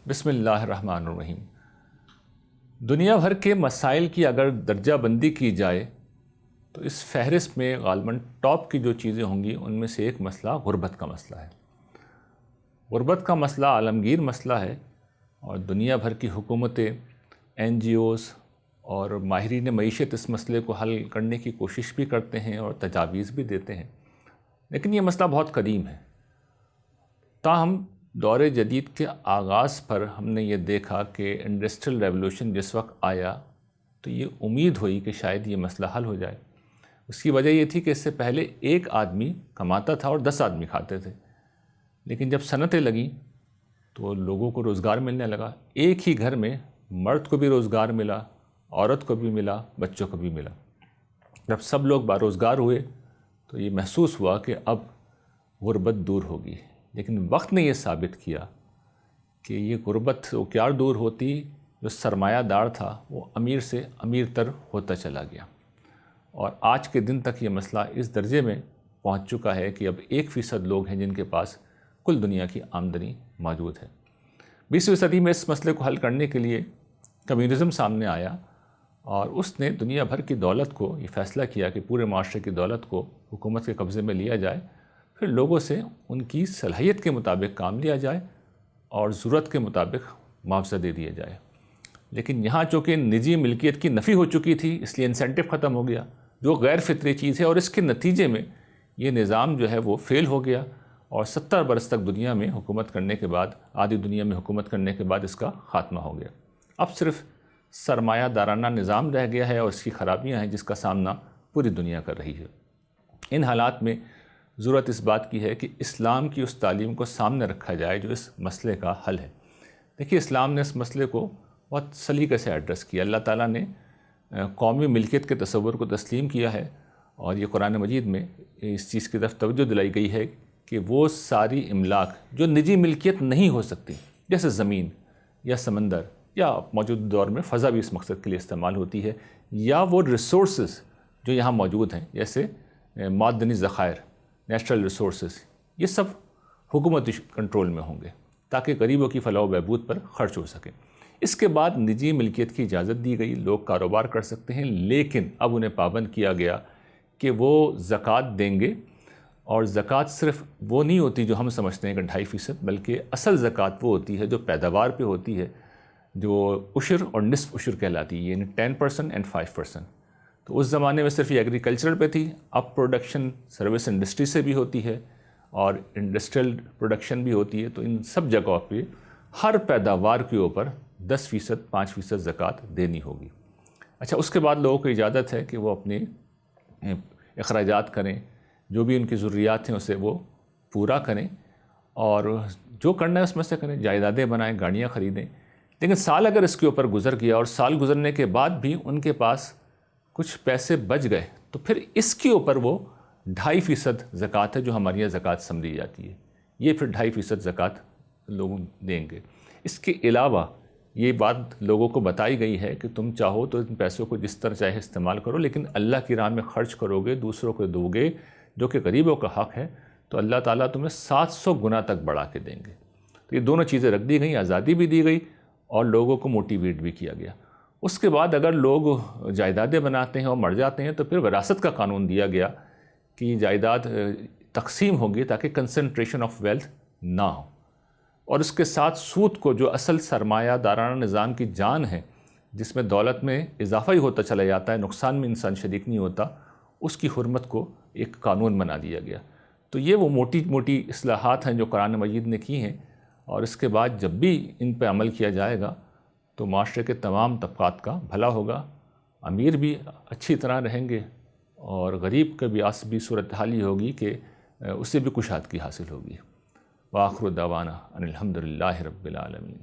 بسم اللہ الرحمن الرحیم۔ دنیا بھر کے مسائل کی اگر درجہ بندی کی جائے تو اس فہرست میں غالباً ٹاپ کی جو چیزیں ہوں گی ان میں سے ایک مسئلہ غربت کا مسئلہ ہے۔ غربت کا مسئلہ عالمگیر مسئلہ ہے اور دنیا بھر کی حکومتیں، NGOs اور ماہرین معیشت اس مسئلے کو حل کرنے کی کوشش بھی کرتے ہیں اور تجاویز بھی دیتے ہیں، لیکن یہ مسئلہ بہت قدیم ہے۔ تاہم دور جدید کے آغاز پر ہم نے یہ دیکھا کہ انڈسٹریل ریولوشن جس وقت آیا تو یہ امید ہوئی کہ شاید یہ مسئلہ حل ہو جائے۔ اس کی وجہ یہ تھی کہ اس سے پہلے ایک آدمی کماتا تھا اور 10 آدمی کھاتے تھے، لیکن جب صنعتیں لگیں تو لوگوں کو روزگار ملنے لگا۔ ایک ہی گھر میں مرد کو بھی روزگار ملا، عورت کو بھی ملا، بچوں کو بھی ملا۔ جب سب لوگ باروزگار ہوئے تو یہ محسوس ہوا کہ اب غربت دور ہوگی، لیکن وقت نے یہ ثابت کیا کہ یہ غربت وہ کیا دور ہوتی، جو سرمایہ دار تھا وہ امیر سے امیر تر ہوتا چلا گیا، اور آج کے دن تک یہ مسئلہ اس درجے میں پہنچ چکا ہے کہ اب 1% لوگ ہیں جن کے پاس کل دنیا کی آمدنی موجود ہے۔ 20ویں صدی میں اس مسئلے کو حل کرنے کے لیے کمیونزم سامنے آیا اور اس نے دنیا بھر کی دولت کو یہ فیصلہ کیا کہ پورے معاشرے کی دولت کو حکومت کے قبضے میں لیا جائے، پھر لوگوں سے ان کی صلاحیت کے مطابق کام لیا جائے اور ضرورت کے مطابق معاوضہ دے دیا جائے۔ لیکن یہاں چونکہ نجی ملکیت کی نفی ہو چکی تھی، اس لیے انسینٹو ختم ہو گیا، جو غیر فطری چیز ہے، اور اس کے نتیجے میں یہ نظام جو ہے وہ فیل ہو گیا، اور 70 برس تک دنیا میں حکومت کرنے کے بعد، آدھی دنیا میں حکومت کرنے کے بعد اس کا خاتمہ ہو گیا۔ اب صرف سرمایہ دارانہ نظام رہ گیا ہے اور اس کی خرابیاں ہیں جس کا سامنا پوری دنیا کر رہی ہے۔ ان حالات میں ضرورت اس بات کی ہے کہ اسلام کی اس تعلیم کو سامنے رکھا جائے جو اس مسئلے کا حل ہے۔ دیکھیے، اسلام نے اس مسئلے کو بہت سلیقے سے ایڈریس کیا۔ اللہ تعالیٰ نے قومی ملکیت کے تصور کو تسلیم کیا ہے، اور یہ قرآن مجید میں اس چیز کی طرف توجہ دلائی گئی ہے کہ وہ ساری املاک جو نجی ملکیت نہیں ہو سکتی، جیسے زمین یا سمندر، یا موجودہ دور میں فضا بھی اس مقصد کے لیے استعمال ہوتی ہے، یا وہ ریسورسز جو یہاں موجود ہیں جیسے معدنی ذخائر، نیچرل ریسورسز، یہ سب حکومتی کنٹرول میں ہوں گے تاکہ غریبوں کی فلاح و بہبود پر خرچ ہو سکے۔ اس کے بعد نجی ملکیت کی اجازت دی گئی، لوگ کاروبار کر سکتے ہیں، لیکن اب انہیں پابند کیا گیا کہ وہ زکوٰۃ دیں گے، اور زکوٰۃ صرف وہ نہیں ہوتی جو ہم سمجھتے ہیں کہ 2.5%، بلکہ اصل زکوٰۃ وہ ہوتی ہے جو پیداوار پہ ہوتی ہے، جو عشر اور نصف عشر کہلاتی ہے، یعنی 10% اور 5%۔ تو اس زمانے میں صرف یہ ایگریکلچر پہ تھی، اب پروڈکشن سروس انڈسٹری سے بھی ہوتی ہے اور انڈسٹریل پروڈکشن بھی ہوتی ہے، تو ان سب جگہوں پہ ہر پیداوار کے اوپر 10%، 5% زکوٰۃ دینی ہوگی۔ اچھا، اس کے بعد لوگوں کو اجازت ہے کہ وہ اپنے اخراجات کریں، جو بھی ان کی ضروریات ہیں اسے وہ پورا کریں، اور جو کرنا ہے اس میں سے کریں، جائیدادیں بنائیں، گاڑیاں خریدیں۔ لیکن سال اگر اس کے اوپر گزر گیا اور سال گزرنے کے بعد بھی ان کے پاس کچھ پیسے بچ گئے، تو پھر اس کے اوپر وہ 2.5% زکوٰۃ ہے جو ہمارے یہاں زکوٰۃ سمجھی جاتی ہے، یہ پھر 2.5% زکوٰۃ لوگ دیں گے۔ اس کے علاوہ یہ بات لوگوں کو بتائی گئی ہے کہ تم چاہو تو ان پیسوں کو جس طرح چاہے استعمال کرو، لیکن اللہ کی راہ میں خرچ کرو گے، دوسروں کو دو گے جو کہ غریبوں کا حق ہے، تو اللہ تعالیٰ تمہیں 700 گنا تک بڑھا کے دیں گے۔ تو یہ دونوں چیزیں رکھ دی گئیں، آزادی بھی دی گئی اور لوگوں کو موٹیویٹ بھی کیا گیا۔ اس کے بعد اگر لوگ جائیدادیں بناتے ہیں اور مر جاتے ہیں تو پھر وراثت کا قانون دیا گیا کہ یہ جائیداد تقسیم ہوگی تاکہ کنسنٹریشن آف ویلتھ نہ ہو، اور اس کے ساتھ سود کو، جو اصل سرمایہ دارانہ نظام کی جان ہے، جس میں دولت میں اضافہ ہی ہوتا چلا جاتا ہے، نقصان میں انسان شریک نہیں ہوتا، اس کی حرمت کو ایک قانون بنا دیا گیا۔ تو یہ وہ موٹی موٹی اصلاحات ہیں جو قرآن مجید نے کی ہیں، اور اس کے بعد جب بھی ان پہ عمل کیا جائے گا تو معاشرے کے تمام طبقات کا بھلا ہوگا، امیر بھی اچھی طرح رہیں گے اور غریب کا بھی عصبی صورتحال یہ ہوگی کہ اسے بھی کشادگی حاصل ہوگی۔ وآخر دعوانا ان الحمد للہ رب العالمین۔